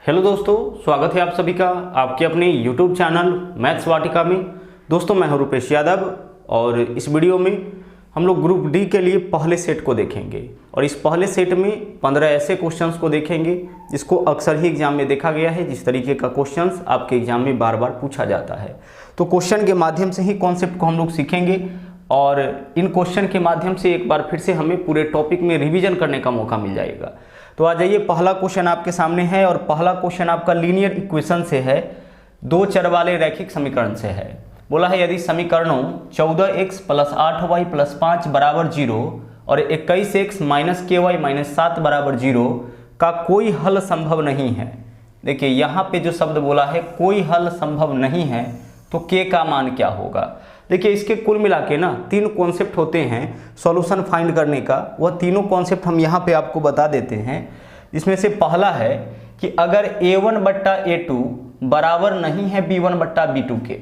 Hello दोस्तों, स्वागत है आप सभी का आपके अपने YouTube चैनल मैथ्स वाटिका में। दोस्तों मैं हूं रुपेश यादव और इस वीडियो में हम लोग ग्रुप डी के लिए पहले सेट को देखेंगे और इस पहले सेट में 15 ऐसे क्वेश्चंस को देखेंगे जिसको अक्सर ही एग्जाम में देखा गया है। जिस तरीके का क्वेश्चंस आपके एग्जाम में बार बार पूछा जाता है, तो क्वेश्चन के माध्यम से ही कॉन्सेप्ट को हम लोग सीखेंगे और इन क्वेश्चन के माध्यम से एक बार फिर से हमें पूरे टॉपिक में रिवीजन करने का मौका मिल जाएगा। तो आ जाइए, पहला क्वेश्चन आपके सामने है और पहला क्वेश्चन आपका लीनियर इक्वेशन से है, दो चर वाले रैखिक समीकरण से है। बोला है यदि समीकरणों 14x + 8y + 5 = 0 और 21x - ky - 7 = 0 का कोई हल संभव नहीं है। देखिए यहाँ पे जो शब्द बोला है कोई हल संभव नहीं है, तो k का मान क्या होगा। देखिए इसके कुल मिला के ना तीन कॉन्सेप्ट होते हैं सॉल्यूशन फाइंड करने का, वह तीनों कॉन्सेप्ट हम यहाँ पे आपको बता देते हैं। इसमें से पहला है कि अगर a1/a2 बराबर नहीं है b1/b2 के,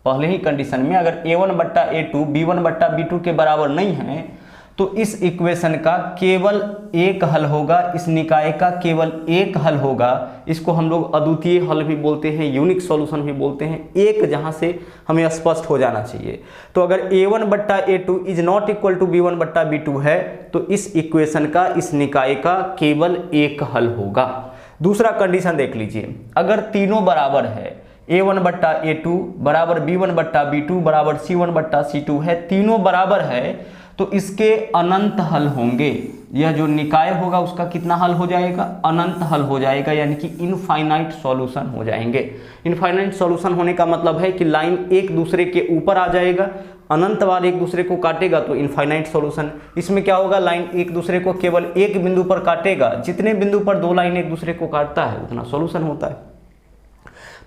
पहले ही कंडीशन में अगर a1/a2 b1/b2 के बराबर नहीं है तो इस इक्वेशन का केवल एक हल होगा, इस निकाय का केवल एक हल होगा। इसको हम लोग अद्वितीय हल भी बोलते हैं, यूनिक सॉल्यूशन भी बोलते हैं, एक जहां से हमें स्पष्ट हो जाना चाहिए। तो अगर a1/a2 is not equal to b1/b2 है तो इस इक्वेशन का, इस निकाय का केवल एक हल होगा। दूसरा कंडीशन देख लीजिए, अगर तीनों बराबर है, a1/a2 बराबर b1/b2 बराबर c1/c2 है, तीनों बराबर है तो इसके अनंत हल होंगे। यह जो निकाय होगा उसका कितना हल हो जाएगा, अनंत हल हो जाएगा, यानी कि इनफाइनाइट सॉल्यूशन हो जाएंगे। इनफाइनाइट सॉल्यूशन होने का मतलब है कि लाइन एक दूसरे के ऊपर आ जाएगा, अनंत बार एक दूसरे को काटेगा तो इनफाइनाइट सॉल्यूशन। इसमें क्या होगा, लाइन एक दूसरे को केवल एक बिंदु पर काटेगा, जितने बिंदु पर दो लाइन एक दूसरे को काटता है उतना सॉल्यूशन होता है।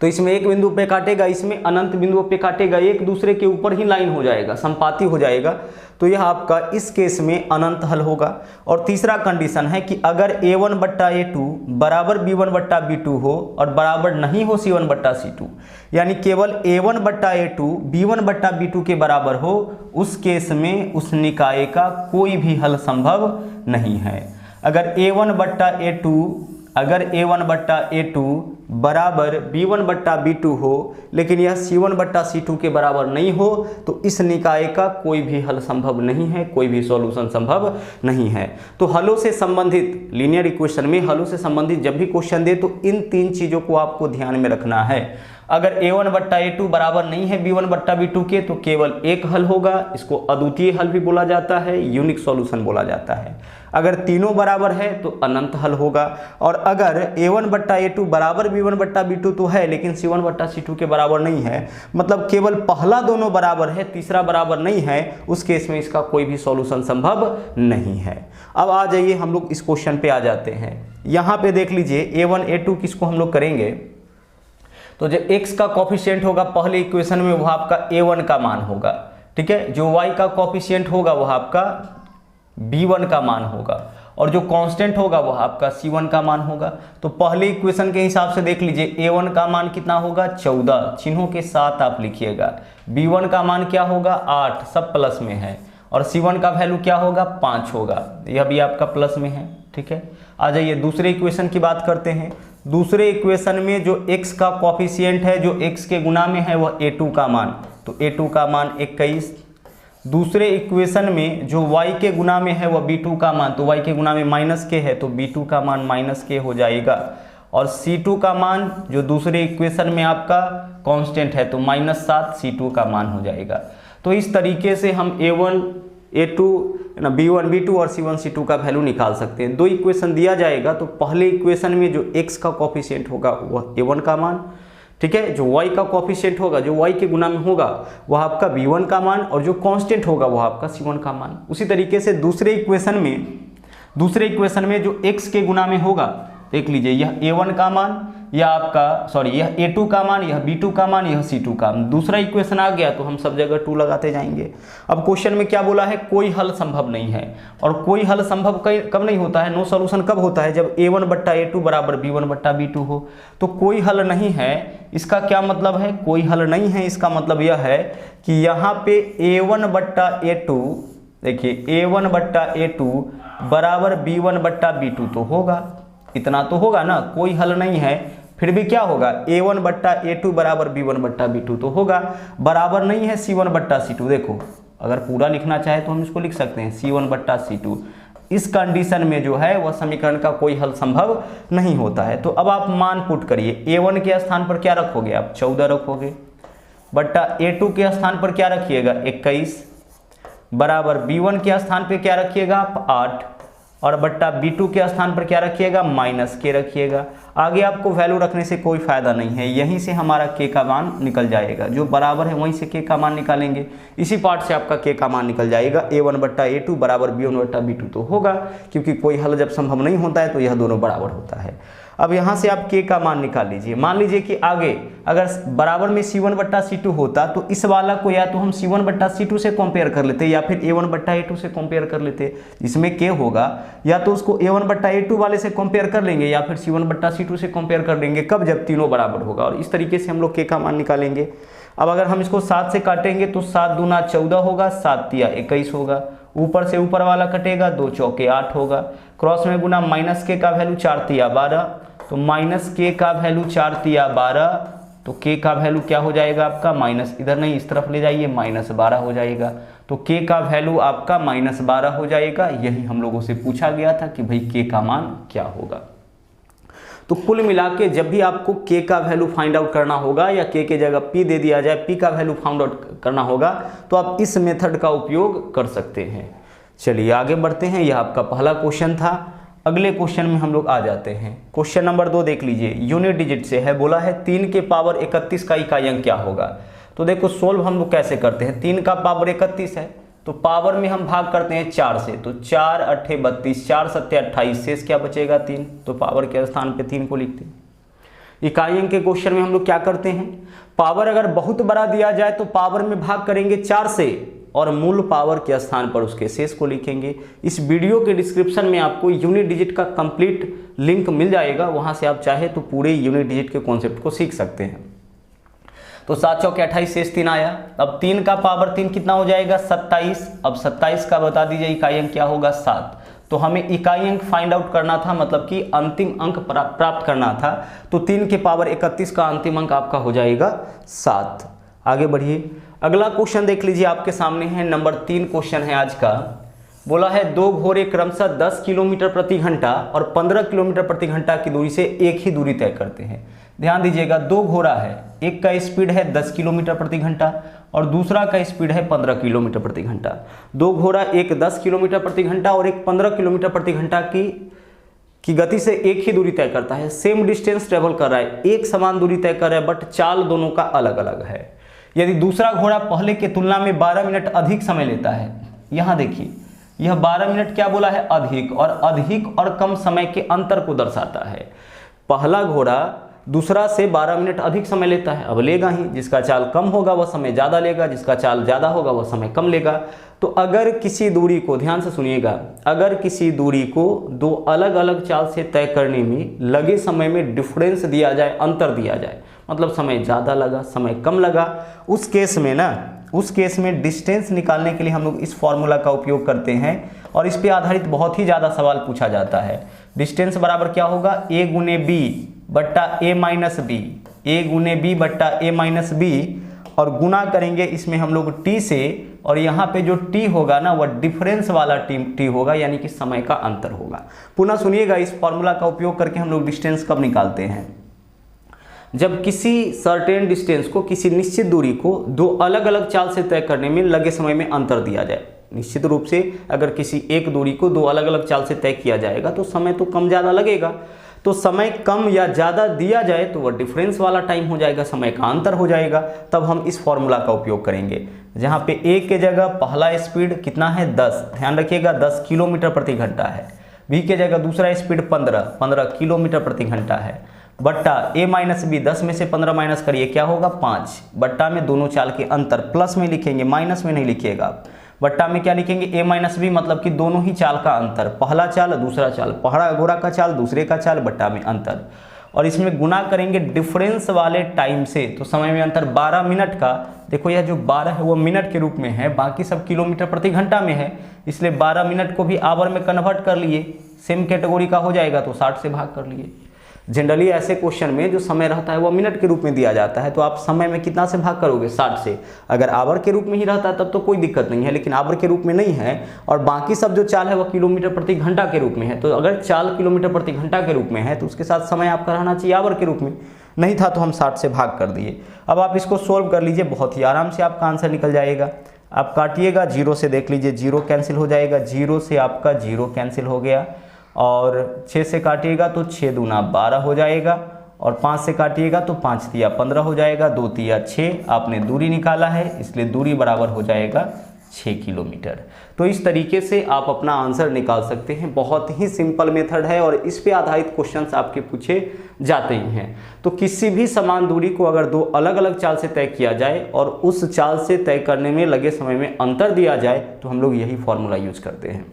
तो इसमें एक बिंदु पे काटेगा, इसमें अनंत बिंदुओं पे काटेगा, एक दूसरे के ऊपर ही लाइन हो जाएगा, संपाती हो जाएगा, तो यह आपका इस केस में अनंत हल होगा। और तीसरा कंडीशन है कि अगर a1/a2 बराबर b1/b2 हो और बराबर नहीं हो c1/c2, यानी केवल a1/a2 b1/b2 के बराबर हो, उस केस में उस निकाय का कोई भी हल संभव नहीं है। अगर a1/a2 बराबर b1/b2 हो लेकिन यह c1/c2 के बराबर नहीं हो तो इस निकाय का कोई भी हल संभव नहीं है, कोई भी सॉल्यूशन संभव नहीं है। तो हलों से संबंधित, लीनियर इक्वेशन में हलों से संबंधित जब भी क्वेश्चन दे तो इन तीन चीजों को आपको ध्यान में रखना है। अगर a1/a2 बराबर नहीं है b1/b2 के तो केवल एक हल होगा, इसको अद्वितीय हल भी बोला जाता है, यूनिक सॉल्यूशन बोला जाता है। अगर तीनों बराबर है तो अनंत हल होगा। और अगर a1/a2 बराबर b1/b2 तो है लेकिन c1/c2 के बराबर नहीं है, मतलब केवल पहला दोनों बराबर है, तीसरा बराबर नहीं है, उस केस में इसका कोई भी सॉल्यूशन संभव नहीं है। अब आ जाइए हम लोग इस क्वेश्चन पे आ जाते हैं। यहाँ पे देख लीजिए a1 a2 किसको हम लोग करेंगे, तो जो x का कॉफिशिएंट होगा पहले इक्वेशन में वह आपका a1 का मान होगा, ठीक है। जो y का कॉफिशिएंट होगा वह आपका b1 का मान होगा और जो कांस्टेंट होगा वह आपका c1 का मान होगा। तो पहले इक्वेशन के हिसाब से देख लीजिए a1 का मान कितना होगा 14, चिन्हों के साथ आप लिखिएगा। b1 का मान क्या होगा 8, सब प्लस में है, और c1 का वैल्यू क्या होगा 5 होगा, यह भी आपका प्लस में है, ठीक है। आ जाइए दूसरे इक्वेशन की बात करते हैं। दूसरे इक्वेशन में जो x का कॉफिशिएंट है, जो x के गुना में है वह a2 का मान, तो a2 का मान 21। दूसरे इक्वेशन में जो y के गुना में है वह b2 का मान, तो y के गुना में -k है तो b2 का मान -k हो जाएगा। और c2 का मान जो दूसरे इक्वेशन में आपका कांस्टेंट है तो -7 c2 का मान हो जाएगा। तो इस तरीके से हम a1 a2 b1 b2 और c1 c2 का वैल्यू निकाल सकते हैं। दो इक्वेशन दिया जाएगा तो पहले इक्वेशन में जो x का कॉफिशिएंट होगा वह a1 का मान, ठीक है। जो y का कॉफिशिएंट होगा, जो y के गुना में होगा वह आपका b1 का मान, और जो कांस्टेंट होगा वह आपका c1 का मान। उसी तरीके से दूसरे इक्वेशन में जो x के गुना में होगा, देख लीजिए यह a1 का मान, यह आपका यह a2 का मान, यह b2 का मान, यह c2 का मान। दूसरा इक्वेशन आ गया तो हम सब जगह 2 लगाते जाएंगे। अब क्वेश्चन में क्या बोला है, कोई हल संभव नहीं है। और कोई हल संभव कब नहीं होता है, नो सॉल्यूशन कब होता है, जब a1/a2 बराबर b1/b2 हो। तो कोई हल नहीं है, इसका क्या मतलब है, कोई हल नहीं है, इसका मतलब यह है कि यहाँ पे a1/a2, देखिए a1/a2 बराबर b1/b2 तो होगा, इतना तो होगा ना, कोई हल नहीं है, फिर भी क्या होगा, A1 बट्टा A2 बराबर B1 बट्टा B2 तो होगा, बराबर नहीं है C1 बट्टा C2। देखो अगर पूरा लिखना चाहे तो हम इसको लिख सकते हैं C1 बट्टा C2। इस कंडीशन में जो है वह समीकरण का कोई हल संभव नहीं होता है। तो अब आप मान पुट करिए, A1 के स्थान पर क्या रखोगे आप, 14 रखोगे, बट्टा A2 के स्थान पर क्या रखिएगा, 21, बराबर B1 के स्थान पर क्या रखिएगा आप, 8, और बट्टा B2 के स्थान पर क्या रखिएगा, -k रखिएगा। आगे आपको वैल्यू रखने से कोई फायदा नहीं है, यहीं से हमारा k का मान निकल जाएगा, जो बराबर है वहीं से k का मान निकालेंगे, इसी पार्ट से आपका k का मान निकल जाएगा। A1 बट्टा A2 बराबर B1 बट्टा B2 तो होगा, क्योंकि कोई हल जब संभव नहीं होता है तो यह दोनों बराबर होता है। अब यहाँ से आप k का मान निकाल लीजिए। मान लीजिए कि आगे अगर बराबर में C1 बट्टा C2 होता तो इस वाला को या तो हम C1 बट्टा C2 से कंपेयर कर लेते या फिर A1 बट्टा A2 से कंपेयर कर लेते। इसमें k होगा, या तो उसको A1 बट्टा A2 वाले से कंपेयर कर लेंगे या फिर C1 बट्टा C2 से कंपेयर कर लेंगे, कब, जब तीनों बराबर होगा, और इस तरीके से हम लोग k का मान निकालेंगे। अब अगर हम इसको 7 से काटेंगे तो 7 दूना 14 होगा, 7 तिया 21 होगा, ऊपर से ऊपर वाला कटेगा, 2 चौके 8 होगा, क्रॉस में गुना -k का वैल्यू 4 तिया 12, तो -k का वैल्यू 4 तिया 12, तो k का वैल्यू क्या हो जाएगा आपका, माइनस, इधर नहीं इस तरफ ले जाइए, -12 हो जाएगा। तो k का वैल्यू आपका -12 हो जाएगा। यही हम लोगों से पूछा गया था कि भाई k का मान क्या होगा। तो कुल मिला के जब भी आपको k का वैल्यू फाइंड आउट करना होगा या k के जगह p दे दिया जाए, p का वैल्यू फाइंड आउट करना होगा, तो आप इस मेथड का उपयोग कर सकते हैं। चलिए आगे बढ़ते हैं, यह आपका पहला क्वेश्चन था। अगले क्वेश्चन में हम लोग आ जाते हैं। क्वेश्चन नंबर 2 देख लीजिए, यूनिट डिजिट से है, बोला है 3 के पावर 31 का इकाई अंक क्या होगा। तो देखो सोल्व हम लोग कैसे करते हैं, 3 का पावर 31 है तो पावर में हम भाग करते हैं 4 से, तो 4 8 32, 4 7 28, शेष क्या बचेगा 3, तो पावर के स्थान पे 3 को लिखते हैं। इकाई अंक के क्वेश्चन में हम लोग क्या करते हैं, पावर अगर बहुत बड़ा दिया जाए तो पावर में भाग करेंगे 4 से और मूल पावर के स्थान पर उसके शेष को लिखेंगे। इस वीडियो के डिस्क्रिप्शन में आपको यूनिट डिजिट का कंप्लीट लिंक मिल जाएगा, वहां से आप चाहे तो पूरे यूनिट डिजिट के कॉन्सेप्ट को सीख सकते हैं। तो 7 चौके 28, शेष 3 आया। अब 3 का पावर 3 कितना हो जाएगा, 27। अब 27 का बता दीजिए इकाई अंक क्या होगा, 7। तो हमें इकाई अंक फाइंड आउट करना था, मतलब कि अंतिम अंक प्राप्त करना था। तो 3 के पावर 31 का अंतिम अंक आपका हो जाएगा 7। आगे बढ़िए, अगला क्वेश्चन देख लीजिए, आपके सामने है नंबर 3 क्वेश्चन है आज का। बोला है 2 घोड़े क्रमशः 10 किलोमीटर प्रति घंटा और 15 किलोमीटर प्रति घंटा की दूरी से एक ही दूरी तय करते हैं। ध्यान दीजिएगा, 2 घोड़ा है, एक का स्पीड है 10 किलोमीटर प्रति घंटा और दूसरा का स्पीड है 15 किलोमीटर प्रति घंटा। 2 घोड़ा, एक 10 किलोमीटर प्रति घंटा और एक 15 किलोमीटर प्रति घंटा की गति से एक ही दूरी तय करता है। सेम डिस्टेंस ट्रेवल कर रहा है, एक समान दूरी तय कर रहा है, बट चाल दोनों का अलग अलग है। यदि दूसरा घोड़ा पहले की तुलना में 12 मिनट अधिक समय लेता है, यहाँ देखिए यह 12 मिनट क्या बोला है, अधिक और कम समय के अंतर को दर्शाता है। पहला घोड़ा दूसरा से 12 मिनट अधिक समय लेता है, अब लेगा ही, जिसका चाल कम होगा वह समय ज़्यादा लेगा, जिसका चाल ज़्यादा होगा वह समय कम लेगा। तो अगर किसी दूरी को, ध्यान से सुनिएगा, अगर किसी दूरी को 2 अलग अलग चाल से तय करने में लगे समय में डिफरेंस दिया जाए, अंतर दिया जाए, मतलब समय ज़्यादा लगा समय कम लगा, उस केस में डिस्टेंस निकालने के लिए हम लोग इस फॉर्मूला का उपयोग करते हैं और इस पे आधारित बहुत ही ज़्यादा सवाल पूछा जाता है। डिस्टेंस बराबर क्या होगा, a गुने b बट्टा a माइनस बी, a गुने b बट्टा a माइनस बी, और गुना करेंगे इसमें हम लोग t से, और यहाँ पे जो t होगा ना वह डिफरेंस वाला t होगा, यानी कि समय का अंतर होगा। पुनः सुनिएगा, इस फॉर्मूला का उपयोग करके हम लोग डिस्टेंस कब निकालते हैं, जब किसी सर्टेन डिस्टेंस को, किसी निश्चित दूरी को 2 अलग अलग चाल से तय करने में लगे समय में अंतर दिया जाए। निश्चित रूप से अगर किसी एक दूरी को 2 अलग अलग चाल से तय किया जाएगा तो समय तो कम ज़्यादा लगेगा, तो समय कम या ज़्यादा दिया जाए तो वह डिफरेंस वाला टाइम हो जाएगा, समय का अंतर हो जाएगा। तब हम इस फॉर्मूला का उपयोग करेंगे, जहाँ पे a के जगह पहला स्पीड कितना है 10, ध्यान रखिएगा 10 किलोमीटर प्रति घंटा है, b के जगह दूसरा स्पीड 15 किलोमीटर प्रति घंटा है, बट्टा a माइनस बी, 10 में से 15 माइनस करिए क्या होगा 5, बट्टा में दोनों चाल के अंतर, प्लस में लिखेंगे माइनस में नहीं लिखिएगा, बट्टा में क्या लिखेंगे a माइनस बी, मतलब कि दोनों ही चाल का अंतर, पहला चाल दूसरा चाल, पहला घोड़ा का चाल दूसरे का चाल, बट्टा में अंतर, और इसमें गुना करेंगे डिफरेंस वाले टाइम से। तो समय में अंतर 12 मिनट का, देखो यह जो 12 है वो मिनट के रूप में है, बाकी सब किलोमीटर प्रति घंटा में है, इसलिए 12 मिनट को भी आवर में कन्वर्ट कर लिए, सेम कैटेगरी का हो जाएगा तो 60 से भाग कर लिए। जनरली ऐसे क्वेश्चन में जो समय रहता है वो मिनट के रूप में दिया जाता है, तो आप समय में कितना से भाग करोगे, 60 से। अगर आवर के रूप में ही रहता तब तो कोई दिक्कत नहीं है, लेकिन आवर के रूप में नहीं है और बाकी सब जो चाल है वो किलोमीटर प्रति घंटा के रूप में है। तो अगर चाल किलोमीटर प्रति घंटा के रूप में है तो उसके साथ समय आपका रहना चाहिए आवर के रूप में, नहीं था तो हम 60 से भाग कर दिए। अब आप इसको सोल्व कर लीजिए, बहुत ही आराम से आपका आंसर निकल जाएगा। आप काटिएगा, 0 से देख लीजिए 0 कैंसिल हो जाएगा, 0 से आपका 0 कैंसिल हो गया, और 6 से काटिएगा तो 6 दूना 12 हो जाएगा, और 5 से काटिएगा तो 5 तिया 15 हो जाएगा, 2 तिया 6। आपने दूरी निकाला है इसलिए दूरी बराबर हो जाएगा 6 किलोमीटर। तो इस तरीके से आप अपना आंसर निकाल सकते हैं। बहुत ही सिंपल मेथड है और इस पे आधारित क्वेश्चंस आपके पूछे जाते ही हैं। तो किसी भी समान दूरी को अगर दो अलग अलग चाल से तय किया जाए और उस चाल से तय करने में लगे समय में अंतर दिया जाए तो हम लोग यही फॉर्मूला यूज करते हैं।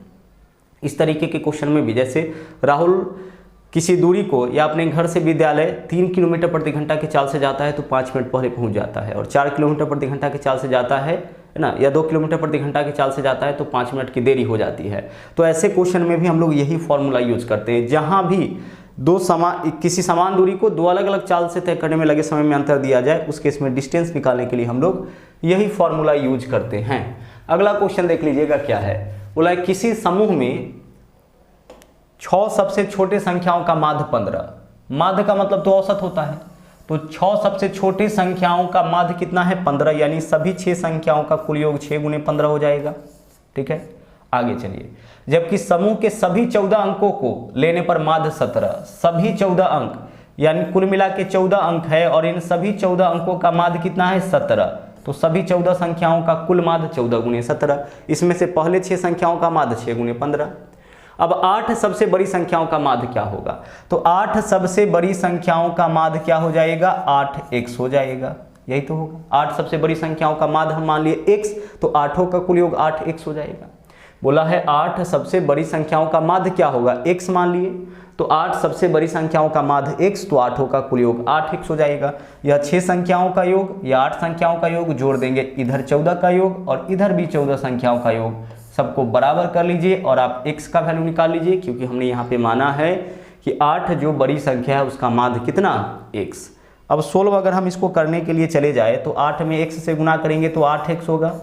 इस तरीके के क्वेश्चन में भी, जैसे राहुल किसी दूरी को या अपने घर से विद्यालय 3 किलोमीटर प्रति घंटा की चाल से जाता है तो 5 मिनट पहले पहुंच जाता है, और 4 किलोमीटर प्रति घंटा की चाल से जाता है ना, या 2 किलोमीटर प्रति घंटा की चाल से जाता है तो 5 मिनट की देरी हो जाती है। तो ऐसे क्वेश्चन में भी हम लोग यही फॉर्मूला यूज करते हैं। जहां भी किसी समान दूरी को दो अलग अलग चाल से तय करने में लगे समय में अंतर दिया जाए, उस केस में डिस्टेंस निकालने के लिए हम लोग यही फॉर्मूला यूज करते हैं। अगला क्वेश्चन देख लीजिएगा क्या है। बोला है किसी समूह में 6 सबसे छोटे संख्याओं का माध्य 15। माध्य का मतलब तो औसत होता है, तो 6 सबसे छोटी संख्याओं का माध्य कितना है, 15, यानी सभी 6 संख्याओं का कुल योग 6 गुने 15 हो जाएगा। ठीक है, आगे चलिए। जबकि समूह के सभी 14 अंकों को लेने पर माध्य 17, सभी 14 अंक यानी कुल मिला के 14 अंक है और इन सभी 14 अंकों का माध्य कितना है, 17। तो सभी 14 संख्याओं का कुल माध्य 14 गुने 17। इसमें से पहले 6 संख्याओं का माध्य 6 गुने 15। अब 8 सबसे बड़ी संख्याओं का माध्य क्या होगा, तो 8 सबसे बड़ी संख्याओं का माध्य क्या हो जाएगा, 8x हो जाएगा। यही तो होगा, 8 सबसे बड़ी संख्याओं का माध्य हम मान लिए x, तो 8 का कुल योग 8x हो जाएगा। बोला है 8 सबसे बड़ी संख्याओं का माध्य क्या होगा, x मान लिए, तो 8 सबसे बड़ी संख्याओं का माध्य x, तो 8 का कुल योग 8x हो जाएगा। यह 6 संख्याओं का योग या 8 संख्याओं का योग जोड़ देंगे, इधर 14 का योग और इधर भी 14 संख्याओं का योग, सबको बराबर कर लीजिए और आप x का वैल्यू निकाल लीजिए, क्योंकि हमने यहाँ पे माना है कि 8 जो बड़ी संख्या है उसका माध्य कितना, x। अब 16 अगर हम इसको करने के लिए चले जाए तो 8 में x से गुना करेंगे तो 8x होगा।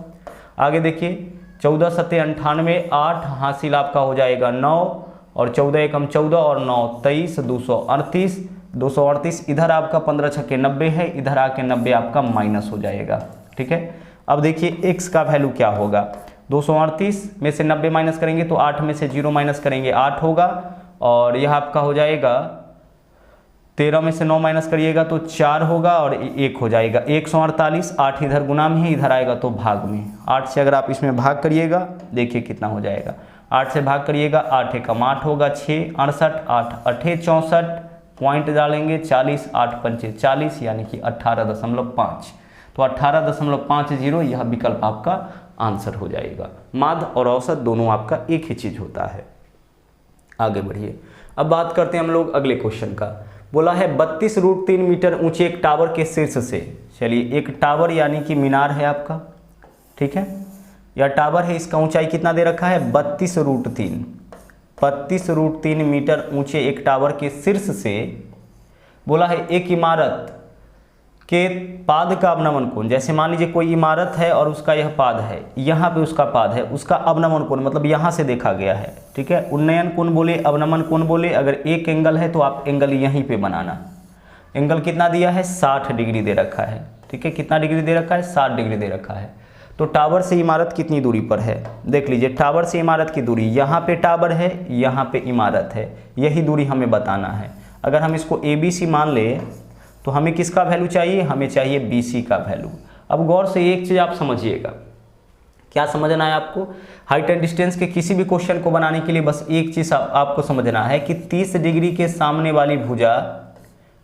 आगे देखिए 14 सत्ते 98, 8 हासिल आपका हो जाएगा 9, और 14 एकम 14 और 9 23, 238 इधर आपका 15 छक्के 90 है, इधर आके 90 आपका माइनस हो जाएगा। ठीक है, अब देखिए x का वैल्यू क्या होगा, 238 में से 90 माइनस करेंगे तो 8 में से 0 माइनस करेंगे 8 होगा, और यह आपका हो जाएगा 13 में से 9 माइनस करिएगा तो 4 होगा और 1 हो जाएगा 148। 8 इधर गुना में है, इधर आएगा तो भाग में। 8 से अगर आप इसमें भाग करिएगा, देखिए कितना हो जाएगा, 8 से भाग करिएगा, 8 एकम 8 होगा 6, 68, 8 अठे 64, पॉइंट डालेंगे 40, 8 पंचे 40 यानी कि 18.5। तो 18.50 यह विकल्प आपका आंसर हो जाएगा। माध्य और औसत दोनों आपका एक ही चीज होता है। आगे बढ़िए, अब बात करते हैं हम लोग अगले क्वेश्चन का। बोला है 32√3 मीटर ऊंचे एक टावर के शीर्ष से, चलिए एक टावर यानी कि मीनार है आपका, ठीक है, यह टावर है, इसका ऊंचाई कितना दे रखा है, 32√3 मीटर ऊंचे एक टावर के शीर्ष से बोला है एक इमारत के पाद का अवनमन कोण, जैसे मान लीजिए कोई इमारत है और उसका यह पाद है, यहाँ पे उसका पाद है, उसका अवनमन कोण मतलब यहाँ से देखा गया है, ठीक है, उन्नयन कोण बोले, अवनमन कोण बोले। अगर एक एंगल है तो आप एंगल यहीं पे बनाना। एंगल कितना दिया है, 60 डिग्री दे रखा है, ठीक है, कितना डिग्री दे रखा है, 60 डिग्री दे रखा है। तो टावर से इमारत कितनी दूरी पर है, देख लीजिए, टावर से इमारत की दूरी, यहाँ पे टावर है, यहाँ पे इमारत है, यही दूरी हमें बताना है। अगर हम इसको ABC मान ले तो हमें किसका वैल्यू चाहिए, हमें चाहिए BC का वैल्यू। अब गौर से एक चीज़ आप समझिएगा, क्या समझना है आपको, हाइट एंड डिस्टेंस के किसी भी क्वेश्चन को बनाने के लिए बस एक चीज़ आपको समझना है कि 30 डिग्री के सामने वाली भुजा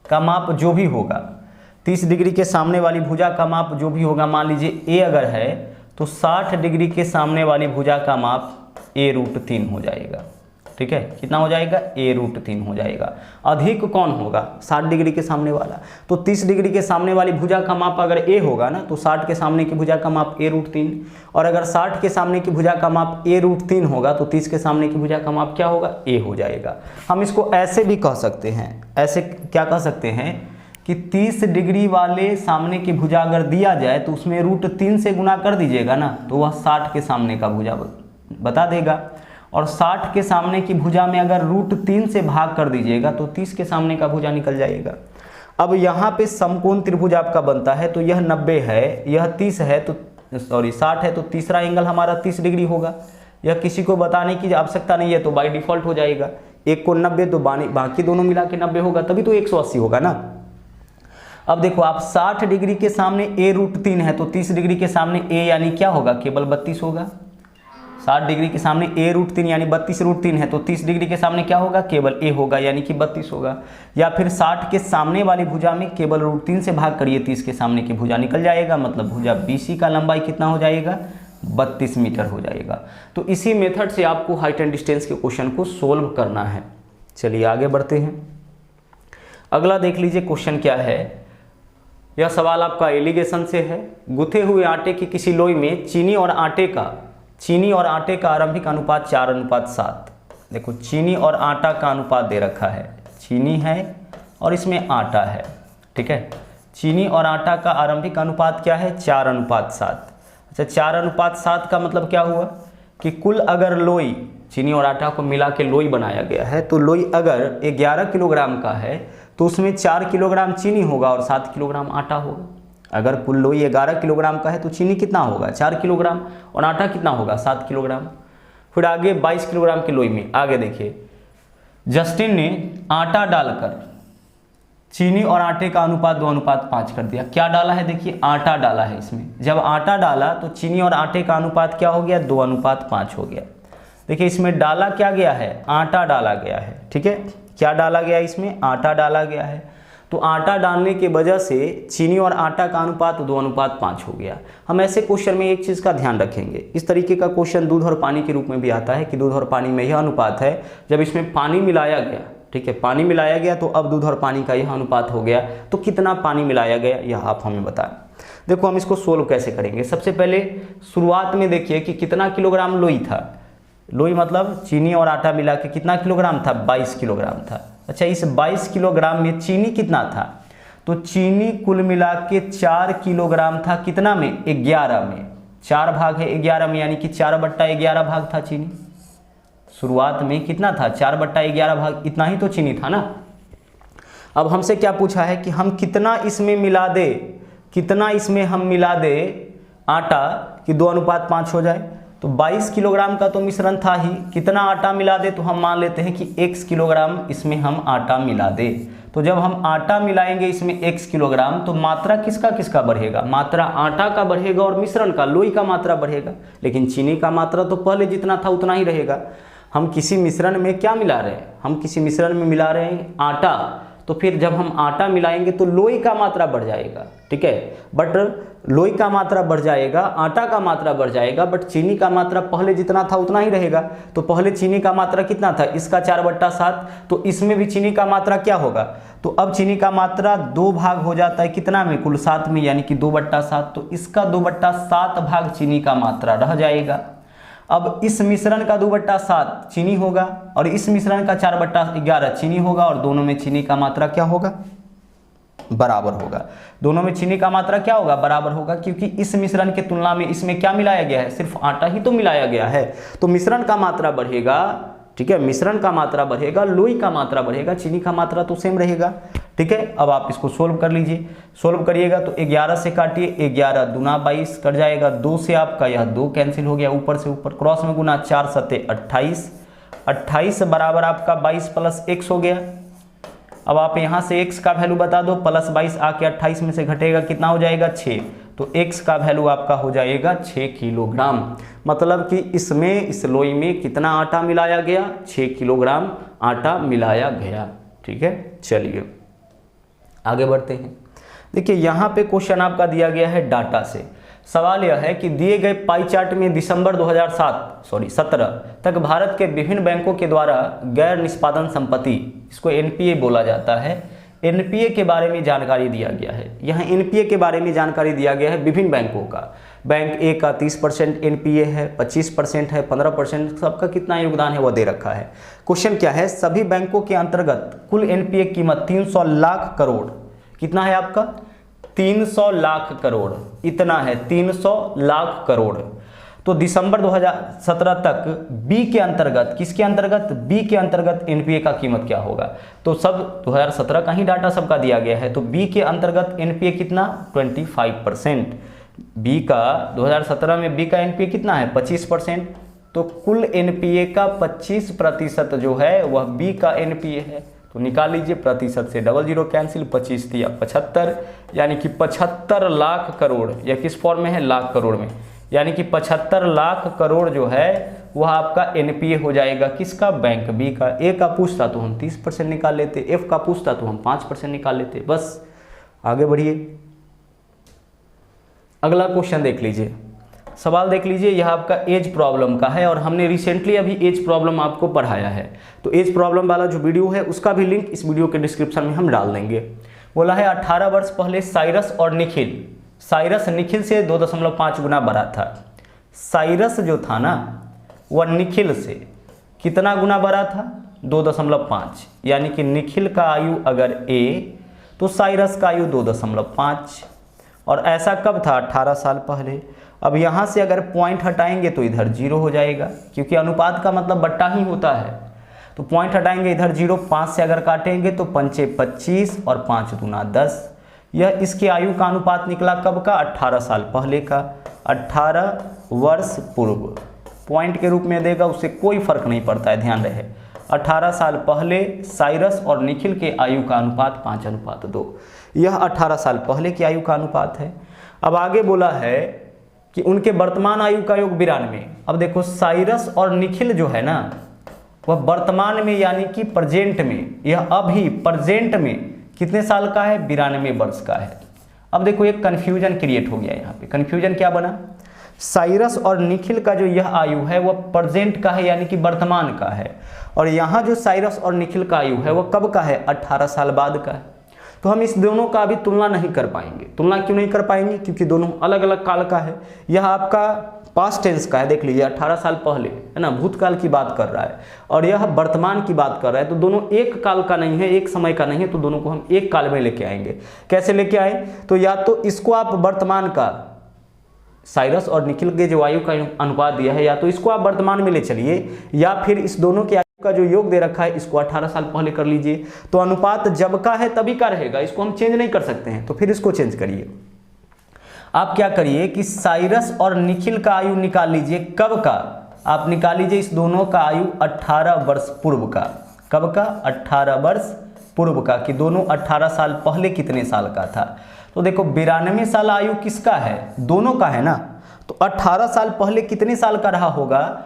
का माप जो भी होगा, 30 डिग्री के सामने वाली भुजा का माप जो भी होगा, मान लीजिए A अगर है तो 60 डिग्री के सामने वाली भुजा का माप A√3 हो जाएगा। ठीक है, कितना हो जाएगा, a√3 हो जाएगा। अधिक कौन होगा, 60 डिग्री के सामने वाला। तो 30 डिग्री के सामने वाली भुजा का माप अगर a होगा ना, तो 60 के सामने की भुजा का माप a√3, और अगर 60 के सामने की भुजा का माप a√3 होगा तो 30 के सामने की भुजा का माप क्या होगा, a हो जाएगा। हम इसको ऐसे भी कह सकते हैं, ऐसे क्या कह सकते हैं कि 30 डिग्री वाले सामने की भुजा अगर दिया जाए तो उसमें √3 से गुना कर दीजिएगा ना, तो वह 60 के सामने का भुजा बता देगा। और 60 के सामने की भुजा में अगर √3 से भाग कर दीजिएगा तो 30 के सामने का भुजा निकल जाएगा। अब यहाँ पे समकोण त्रिभुज आपका बनता है, तो यह 90 है, यह 30 है, तो 60 है, तो तीसरा एंगल हमारा 30 डिग्री होगा। यह किसी को बताने की आवश्यकता नहीं है, तो बाय डिफॉल्ट हो जाएगा। एक को 90 तो बाकी दोनों मिला के 90 होगा, तभी तो 180 होगा ना। अब देखो आप 60 डिग्री के सामने a√3 है, तो 30 डिग्री के सामने a यानी क्या होगा, केवल 32 होगा। 60 डिग्री के सामने a√3 यानी 32√3 है, तो 30 डिग्री के सामने क्या होगा, केवल a होगा यानी कि 32 होगा। या फिर 60 के सामने वाली भुजा में केवल √3 से भाग करिए, 30 के सामने की भुजा निकल जाएगा, मतलब भुजा BC का लंबाई कितना हो जाएगा, 32 मीटर हो जाएगा। तो इसी मेथड से आपको हाइट एंड डिस्टेंस के क्वेश्चन को सोल्व करना है। चलिए आगे बढ़ते हैं। अगला देख लीजिए क्वेश्चन क्या है। यह सवाल आपका एलिगेशन से है। गुथे हुए आटे की किसी लोई में चीनी और आटे का आरंभिक अनुपात 4:7। देखो चीनी और आटा का अनुपात दे रखा है, चीनी है और इसमें आटा है, ठीक है। चीनी और आटा का आरंभिक अनुपात क्या है, 4:7। अच्छा 4:7 का मतलब क्या हुआ कि कुल अगर लोई चीनी और आटा को मिला के लोई बनाया गया है, तो लोई अगर 11 किलोग्राम का है तो उसमें 4 किलोग्राम चीनी होगा और 7 किलोग्राम आटा होगा। अगर कुल लोई 11 किलोग्राम का है तो चीनी कितना होगा, 4 किलोग्राम, और आटा कितना होगा, 7 किलोग्राम। फिर आगे 22 किलोग्राम की लोई में आगे देखिए, जस्टिन ने आटा डालकर चीनी और आटे का अनुपात 2:5 कर दिया। क्या डाला है, देखिए आटा डाला है इसमें। जब आटा डाला तो चीनी और आटे का अनुपात क्या हो गया, 2:5 हो गया। देखिए इसमें डाला क्या गया है, आटा डाला गया है, ठीक है। क्या डाला गया, इसमें आटा डाला गया है। तो आटा डालने की वजह से चीनी और आटा का अनुपात 2:5 हो गया। हम ऐसे क्वेश्चन में एक चीज़ का ध्यान रखेंगे, इस तरीके का क्वेश्चन दूध और पानी के रूप में भी आता है कि दूध और पानी में यह अनुपात है। जब इसमें पानी मिलाया गया, ठीक है, पानी मिलाया गया तो अब दूध और पानी का यह अनुपात हो गया। तो कितना पानी मिलाया गया यह आप हमें बताएं। देखो हम इसको सोल्व कैसे करेंगे। सबसे पहले शुरुआत में देखिए कि कितना किलोग्राम लोई था। लोई मतलब चीनी और आटा मिला के कितना किलोग्राम था, 22 किलोग्राम था। अच्छा इस 22 किलोग्राम में चीनी कितना था, तो चीनी कुल मिला के 4 किलोग्राम था। कितना में, 11 में। 4 भाग है 11 में, यानी कि 4/11 भाग था चीनी। शुरुआत में कितना था, 4/11 भाग, इतना ही तो चीनी था ना। अब हमसे क्या पूछा है कि हम कितना इसमें मिला दे, कितना इसमें हम मिला दे आटा कि 2:5 हो जाए। तो 22 किलोग्राम का तो मिश्रण था ही, कितना आटा मिला दे, तो हम मान लेते हैं कि x किलोग्राम इसमें हम आटा मिला दे। तो जब हम आटा मिलाएंगे इसमें x किलोग्राम, तो मात्रा किसका किसका बढ़ेगा, मात्रा आटा का बढ़ेगा और मिश्रण का, लोई का मात्रा बढ़ेगा। लेकिन चीनी का मात्रा तो पहले जितना था उतना ही रहेगा। हम किसी मिश्रण में क्या मिला रहे हैं, हम किसी मिश्रण में मिला रहे हैं आटा, तो फिर जब हम आटा मिलाएंगे तो लोई का मात्रा बढ़ जाएगा, ठीक है। बट लोई का मात्रा बढ़ जाएगा, आटा का मात्रा बढ़ जाएगा, बट चीनी का मात्रा पहले जितना था उतना ही रहेगा। तो पहले चीनी का मात्रा कितना था, इसका 4/7, तो इसमें भी चीनी का मात्रा क्या होगा, तो अब चीनी का मात्रा 2 भाग हो जाता है कितना में, कुल 7 में, यानी कि 2/7। तो इसका 2/7 भाग चीनी का मात्रा रह जाएगा। अब इस मिश्रण का 2/7 चीनी होगा और इस मिश्रण का 4/11 चीनी होगा, और दोनों में चीनी का मात्रा क्या होगा, बराबर होगा। दोनों में चीनी का मात्रा क्या होगा, बराबर होगा, क्योंकि इस मिश्रण के तुलना में इसमें क्या मिलाया गया है, सिर्फ आटा ही तो मिलाया गया है। तो मिश्रण का मात्रा बढ़ेगा, ठीक है, मिश्रण का मात्रा बढ़ेगा, लोई का मात्रा बढ़ेगा, चीनी का मात्रा तो सेम रहेगा, ठीक है। अब आप इसको सोल्व कर लीजिए। सोल्व करिएगा तो 11 से काटिए, 11 दूना 22 कट जाएगा, 2 से आपका यह 2 कैंसिल हो गया, ऊपर से ऊपर क्रॉस में गुना, 4 7 28, 28 बराबर आपका 22 + x हो गया। अब आप यहाँ से x का वैल्यू बता दो, +22 आके 28 में से घटेगा, कितना हो जाएगा, 6। तो x का वैल्यू आपका हो जाएगा 6 किलोग्राम। मतलब कि इसमें, इस लोई में कितना आटा मिलाया गया, 6 किलोग्राम आटा मिलाया गया, ठीक है। चलिए आगे बढ़ते हैं। देखिए यहाँ पे क्वेश्चन आपका दिया गया है डाटा से। सवाल यह है कि दिए गए पाई चार्ट में दिसंबर 2017 तक भारत के विभिन्न बैंकों के द्वारा गैर निष्पादन संपत्ति, इसको एनपीए बोला जाता है, एनपीए के बारे में जानकारी दिया गया है। यहाँ एनपीए के बारे में जानकारी दिया गया है विभिन्न बैंकों का। बैंक ए का 30% एनपीए है, 25% है, 15%, सबका कितना योगदान है वह दे रखा है। क्वेश्चन क्या है, सभी बैंकों के अंतर्गत कुल एनपीए कीमत 300 लाख करोड़, कितना है आपका 300 लाख करोड़, इतना है 300 लाख करोड़। तो दिसंबर 2017 तक बी के अंतर्गत, किसके अंतर्गत, बी के अंतर्गत एनपीए का कीमत क्या होगा। तो सब 2017 का ही डाटा सबका दिया गया है। तो बी के अंतर्गत एनपीए कितना 25%, बी का 2017 में बी का एनपीए कितना है 25%। तो कुल एनपीए का 25% जो है वह बी का एनपीए है। तो निकाल लीजिए, प्रतिशत से 00 कैंसिल, 25 दिया 75, यानी कि 75 लाख करोड़, या किस फॉर्म में है लाख करोड़ में, यानी कि 75 लाख करोड़ जो है वह आपका एनपीए हो जाएगा। किसका, बैंक बी का। ए का पूछता तो हम 30% निकाल लेते, एफ का पूछता तो हम 5% निकाल लेते। बस आगे बढ़िए, अगला क्वेश्चन देख लीजिए, सवाल देख लीजिए। यह आपका एज प्रॉब्लम का है और हमने रिसेंटली अभी एज प्रॉब्लम आपको पढ़ाया है। तो एज प्रॉब्लम वाला जो वीडियो है उसका भी लिंक इस वीडियो के डिस्क्रिप्शन में हम डाल देंगे। बोला है 18 वर्ष पहले साइरस और निखिल, साइरस निखिल से 2.5 गुना बड़ा था। साइरस जो था ना वह निखिल से कितना गुना बड़ा था 2.5, यानी कि निखिल का आयु अगर ए तो साइरस का आयु 2.5, और ऐसा कब था 18 साल पहले। अब यहाँ से अगर पॉइंट हटाएंगे तो इधर 0 हो जाएगा, क्योंकि अनुपात का मतलब बट्टा ही होता है। तो पॉइंट हटाएंगे इधर 0, 5 से अगर काटेंगे तो 5 25 और 5 दूना 10। यह इसके आयु का अनुपात निकला कब का 18 साल पहले का, 18 वर्ष पूर्व। पॉइंट के रूप में देगा उससे कोई फर्क नहीं पड़ता है, ध्यान रहे। 18 साल पहले साइरस और निखिल के आयु का अनुपात 5:2। यह 18 साल पहले की आयु का अनुपात है। अब आगे बोला है कि उनके वर्तमान आयु का योग 92। अब देखो साइरस और निखिल जो है ना वह वर्तमान में यानी कि प्रेजेंट में, यह अभी प्रेजेंट में कितने साल का है 92 वर्ष का है। अब देखो एक कन्फ्यूजन क्रिएट हो गया यहाँ पे। कन्फ्यूजन क्या बना, साइरस और निखिल का जो यह आयु है वह प्रेजेंट का है यानी कि वर्तमान का है, और यहाँ जो साइरस और निखिल का आयु है वह कब का है 18 साल बाद का है। तो हम इस दोनों का अभी तुलना नहीं कर पाएंगे। तुलना क्यों नहीं कर पाएंगे, क्योंकि दोनों अलग अलग काल का है। यह आपका पास्ट टेंस का है, देख लीजिए 18 साल पहले है ना, भूतकाल की बात कर रहा है, और यह वर्तमान की बात कर रहा है। तो दोनों एक काल का नहीं है, एक समय का नहीं है, तो दोनों को हम एक काल में लेके आएंगे। कैसे लेके आए, तो या तो इसको आप वर्तमान का साइरस और निखिल के जो आयु का अनुपात दिया है, या तो इसको आप वर्तमान में ले चलिए, या फिर इस दोनों के आयु का जो योग दे रखा है इसको 18 साल पहले कर लीजिए। तो अनुपात जब का है तभी का रहेगा, इसको हम चेंज नहीं कर सकते हैं। तो फिर इसको चेंज करिए। आप क्या करिए कि साइरस और निखिल का आयु निकाल लीजिए, कब का, आप निकाल लीजिए इस दोनों का आयु 18 वर्ष पूर्व का। कब का 18 वर्ष पूर्व का, कि दोनों 18 साल पहले कितने साल का था। तो देखो 92 साल आयु किसका है, दोनों का है ना। तो 18 साल पहले कितने साल का रहा होगा,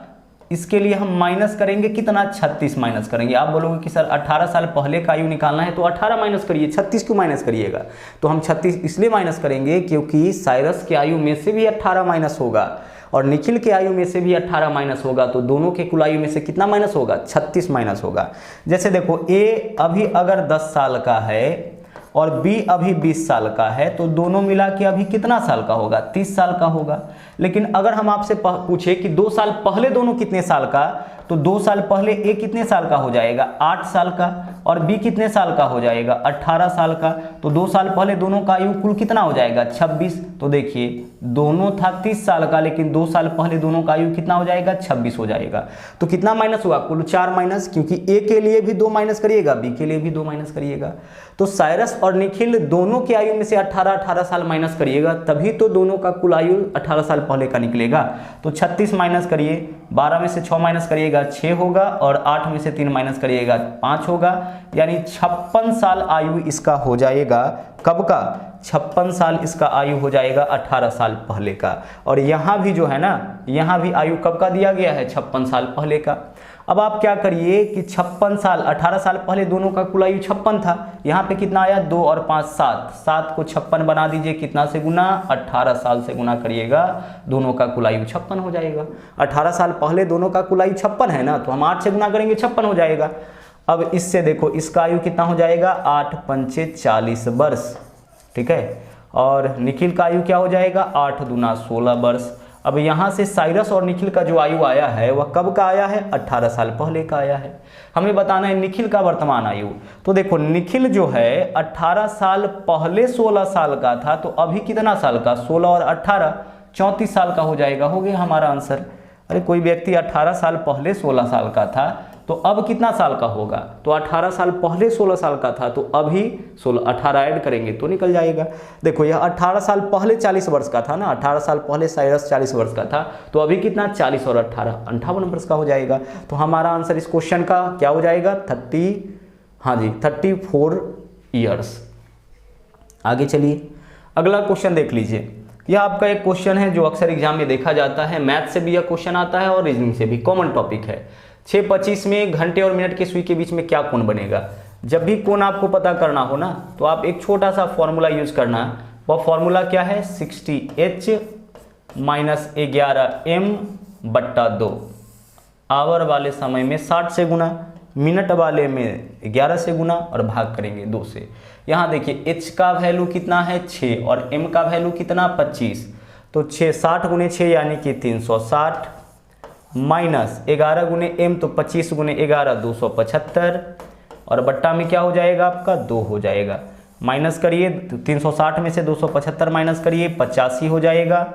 इसके लिए हम माइनस करेंगे कितना 36 माइनस करेंगे। आप बोलोगे कि सर 18 साल पहले का आयु निकालना है तो 18 माइनस करिए, 36 क्यों माइनस करिएगा। तो हम 36 इसलिए माइनस करेंगे क्योंकि साइरस के आयु में से भी 18 माइनस होगा और निखिल के आयु में से भी 18 माइनस होगा। तो दोनों के कुल आयु में से कितना माइनस होगा 36 माइनस होगा। जैसे देखो ए अभी अगर 10 साल का है और बी अभी 20 साल का है, तो दोनों मिला के अभी कितना साल का होगा 30 साल का होगा। लेकिन अगर हम आपसे पूछे कि 2 साल पहले दोनों कितने साल का, तो 2 साल पहले ए कितने साल का हो जाएगा 8 साल का, और बी कितने साल का हो जाएगा 18 साल का। तो 2 साल पहले दोनों का आयु कुल कितना हो जाएगा 26। तो देखिए दोनों था 30 साल का, लेकिन 2 साल पहले दोनों का आयु कितना हो जाएगा 26 हो जाएगा। तो कितना माइनस हुआ कुल 4 माइनस, क्योंकि ए के लिए भी 2 माइनस करिएगा, बी के लिए भी 2 माइनस करिएगा। तो साइरस और निखिल दोनों के आयु में से 18 साल माइनस करिएगा, तभी तो दोनों का कुल आयु 18 साल पहले का निकलेगा। तो 36 माइनस करिए, 12 में से 6 माइनस करिएगा 6 होगा, और 8 में से 3 माइनस करिएगा 5 होगा, यानी 56 साल आयु इसका हो जाएगा। कब का 56 साल इसका आयु हो जाएगा 18 साल पहले का। और यहाँ भी जो है ना, यहाँ भी आयु कब का दिया गया है 56 साल पहले का। अब आप क्या करिए कि 56 साल 18 साल पहले दोनों का कुल आयु 56 था, यहाँ पे कितना आया 2 और 5 7, 7 को 56 बना दीजिए, कितना से गुना 18 साल से गुना करिएगा, दोनों का कुल आयु 56 हो जाएगा। 18 साल पहले दोनों का कुल आयु 56 है ना, तो हम 8 से गुना करेंगे 56 हो जाएगा। अब इससे देखो इसका आयु कितना हो जाएगा 8 पंचे 40 वर्ष, ठीक है, और निखिल का आयु क्या हो जाएगा 8 दूना 16 वर्ष। अब यहाँ से साइरस और निखिल का जो आयु आया है वह कब का आया है 18 साल पहले का आया है। हमें बताना है निखिल का वर्तमान आयु। तो देखो निखिल जो है 18 साल पहले 16 साल का था, तो अभी कितना साल का 16 और 18 34 साल का हो जाएगा। हो गया हमारा आंसर। अरे कोई व्यक्ति 18 साल पहले 16 साल का था तो अब कितना साल का होगा, तो 18 साल पहले 16 साल का था तो अभी 16 18 ऐड करेंगे तो निकल जाएगा। देखो यह 18 साल पहले 40 वर्ष का था ना, 18 साल पहले साइरस 40 वर्ष का था, तो अभी कितना 40 और 18 58 वर्ष का हो जाएगा। तो हमारा आंसर इस क्वेश्चन का क्या हो जाएगा 34 ईयर्स। आगे चलिए अगला क्वेश्चन देख लीजिए। यह आपका एक क्वेश्चन है जो अक्सर एग्जाम में देखा जाता है, मैथ से भी यह क्वेश्चन आता है और रीजनिंग से भी, कॉमन टॉपिक है। 6:25 में घंटे और मिनट के सुई के बीच में क्या कोण बनेगा। जब भी कोण आपको पता करना हो ना तो आप एक छोटा सा फॉर्मूला यूज करना। वह फॉर्मूला क्या है 60h - 11m/2। आवर वाले समय में 60 से गुना, मिनट वाले में 11 से गुना और भाग करेंगे 2 से। यहाँ देखिए h का वैल्यू कितना है 6 और m का वैल्यू कितना 25, तो 60 गुने 6 यानी कि 360 माइनस 11 गुने m तो 25 गुने 11 275 और बट्टा में क्या हो जाएगा आपका 2 हो जाएगा। माइनस करिए 360 में से 275 माइनस करिए 85 हो जाएगा।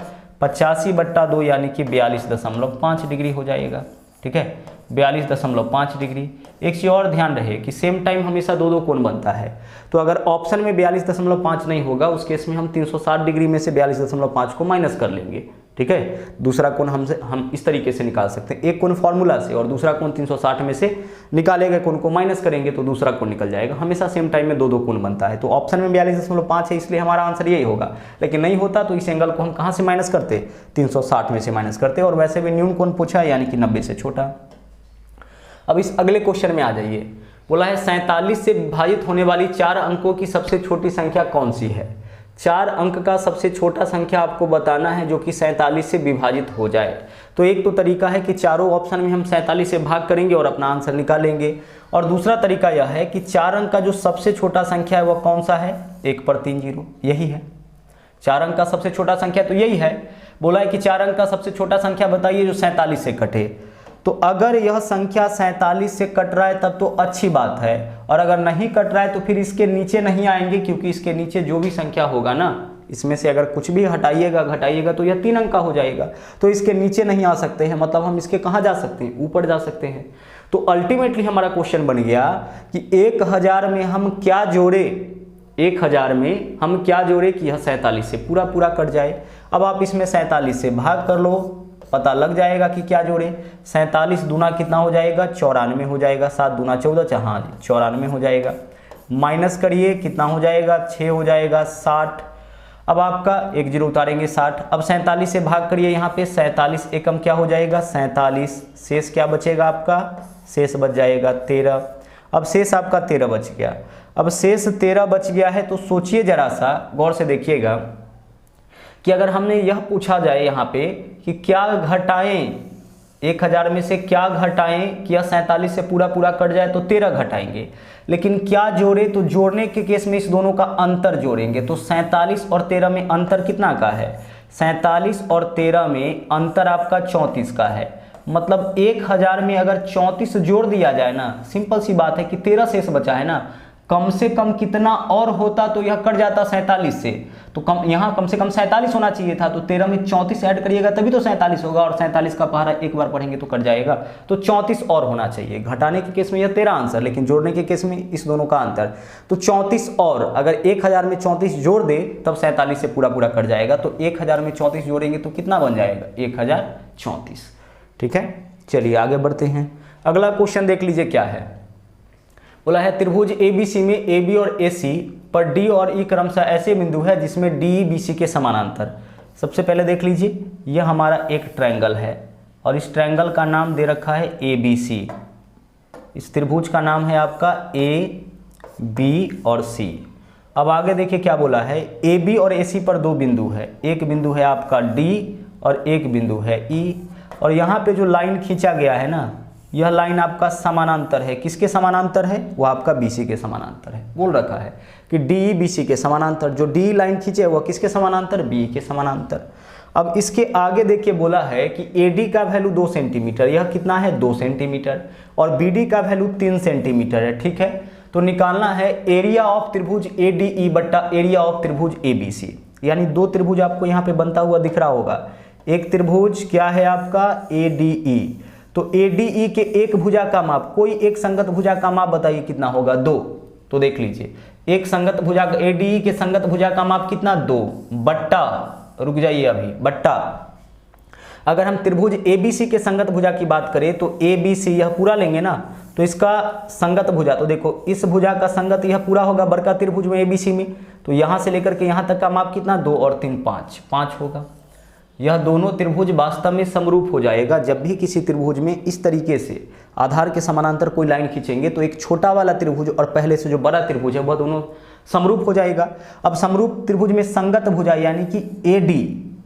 85/2 यानी कि 42.5 डिग्री हो जाएगा। ठीक है 42.5 डिग्री। एक चीज़ और ध्यान रहे कि सेम टाइम हमेशा दो कोण बनता है, तो अगर ऑप्शन में 42.5 नहीं होगा उस केस में हम 360 डिग्री में से 42.5 को माइनस कर लेंगे। ठीक है दूसरा कोण हम इस तरीके से निकाल सकते हैं, एक कोण फॉर्मूला से और दूसरा कोण 360 में से निकालेगा, कोण को माइनस करेंगे तो दूसरा कोण निकल जाएगा। हमेशा सेम टाइम में दो कोण बनता है, तो ऑप्शन में 42.5 है इसलिए हमारा आंसर यही होगा। लेकिन नहीं होता तो इस एंगल को हम कहाँ से माइनस करते 360 में से माइनस करते, और वैसे भी न्यून कोण पूछा है यानी कि 90 से छोटा। अब इस अगले क्वेश्चन में आ जाइए। बोला है 47 से विभाजित होने वाली 4 अंकों की सबसे छोटी संख्या कौन सी है। 4 अंक का सबसे छोटा संख्या आपको बताना है जो कि 47 से विभाजित हो जाए। तो एक तो तरीका है कि चारों ऑप्शन में हम 47 से भाग करेंगे और अपना आंसर निकालेंगे, और दूसरा तरीका यह है कि 4 अंक का जो सबसे छोटा संख्या है वह कौन सा है 1 पर 3 जीरो, यही है 4 अंक का सबसे छोटा संख्या, तो यही है। बोला है कि 4 अंक का सबसे छोटा संख्या बताइए जो 47 से कटे। तो अगर यह संख्या 47 से कट रहा है तब तो अच्छी बात है, और अगर नहीं कट रहा है तो फिर इसके नीचे नहीं आएंगे, क्योंकि इसके नीचे जो भी संख्या होगा ना इसमें से अगर कुछ भी घटाइएगा तो यह 3 अंक का हो जाएगा, तो इसके नीचे नहीं आ सकते हैं, मतलब हम इसके कहाँ जा सकते हैं ऊपर जा सकते हैं। तो अल्टीमेटली हमारा क्वेश्चन बन गया कि 1000 में हम क्या जोड़े, 1000 में हम क्या जोड़े कि यह 47 से पूरा कट जाए। अब आप इसमें 47 से भाग कर लो, पता लग जाएगा कि क्या जोड़े। 47 दूना कितना हो जाएगा 94 हो जाएगा, 7 दूना 14, हाँ 94 हो जाएगा। माइनस करिए कितना हो जाएगा 6 हो जाएगा 60। अब आपका 1 जीरो उतारेंगे 60। अब 47 से भाग करिए, यहाँ पे 47 एकम क्या हो जाएगा 47, शेष क्या बचेगा आपका, शेष बच जाएगा 13। अब शेष आपका 13 बच गया। अब शेष 13 बच गया है तो सोचिए जरा सा गौर से देखिएगा कि अगर हमने यह पूछा जाए यहाँ पे कि क्या घटाएं 1000 में से क्या घटाएं कि यह 47 से पूरा कट जाए, तो 13 घटाएंगे। लेकिन क्या जोड़े, तो जोड़ने के केस में इस दोनों का अंतर जोड़ेंगे। तो 47 और 13 में अंतर कितना का है, 47 और 13 में अंतर आपका 34 का है। मतलब 1000 में अगर 34 जोड़ दिया जाए ना, सिंपल सी बात है कि 13 शेष बचा है ना, कम से कम कितना और होता तो यह कट जाता 47 से, तो यहाँ कम से कम 47 होना चाहिए था, तो 13 में 34 ऐड करिएगा तभी तो 47 होगा, और 47 का पहाड़ा एक बार पढ़ेंगे तो कट जाएगा, तो 34 और होना चाहिए। घटाने के केस में यह 13 आंसर, लेकिन जोड़ने के केस में इस दोनों का अंतर, तो 34 और अगर 1000 में 34 जोड़ दे तब 47 से पूरा कट जाएगा। तो 1000 में 34 जोड़ेंगे तो कितना बन जाएगा 1034। ठीक है चलिए आगे बढ़ते हैं। अगला क्वेश्चन देख लीजिए क्या है। बोला है त्रिभुज ABC में AB और AC पर D और E क्रमशः ऐसे बिंदु है जिसमें DE BC के समानांतर। सबसे पहले देख लीजिए यह हमारा एक ट्रायंगल है और इस ट्रायंगल का नाम दे रखा है ABC। इस त्रिभुज का नाम है आपका ए बी और सी। अब आगे देखिए क्या बोला है, ए बी और ए सी पर दो बिंदु है, एक बिंदु है आपका डी और एक बिंदु है ई, और यहाँ पे जो लाइन खींचा गया है ना, यह लाइन आपका समानांतर है। किसके समानांतर है? वो आपका बीसी के समानांतर है। बोल रखा है कि डी बीसी के समानांतर, जो डी लाइन खींचे वह किसके समानांतर? बी के समानांतर। अब इसके आगे देखिए बोला है कि AD का वैल्यू 2 सेंटीमीटर, यह कितना है? 2 सेंटीमीटर, और BD का वैल्यू 3 सेंटीमीटर है। ठीक है, तो निकालना है एरिया ऑफ त्रिभुज ADE बट्टा एरिया ऑफ त्रिभुज ABC। यानी दो त्रिभुज आपको यहाँ पे बनता हुआ दिख रहा होगा। एक त्रिभुज क्या है आपका? ADE। तो ADE के एक भुजा का माप, कोई एक संगत भुजा का माप बताइए कितना होगा? 2। तो देख लीजिए, एक संगत भुजा का ADE के संगत भुजा का माप कितना? 2 बट्टा, रुक जाइए अभी, बट्टा अगर हम त्रिभुज ABC के संगत भुजा की बात करें तो ABC यह पूरा लेंगे ना, तो इसका संगत भुजा, तो देखो इस भुजा का संगत यह पूरा होगा बड़का त्रिभुज में ABC में, तो यहाँ से लेकर के यहाँ तक का माप कितना? 2 और 3 5 होगा। यह दोनों त्रिभुज वास्तव में समरूप हो जाएगा। जब भी किसी त्रिभुज में इस तरीके से आधार के समानांतर कोई लाइन खींचेंगे तो एक छोटा वाला त्रिभुज और पहले से जो बड़ा त्रिभुज है वह दोनों समरूप हो जाएगा। अब समरूप त्रिभुज में संगत भुजा यानी कि AD,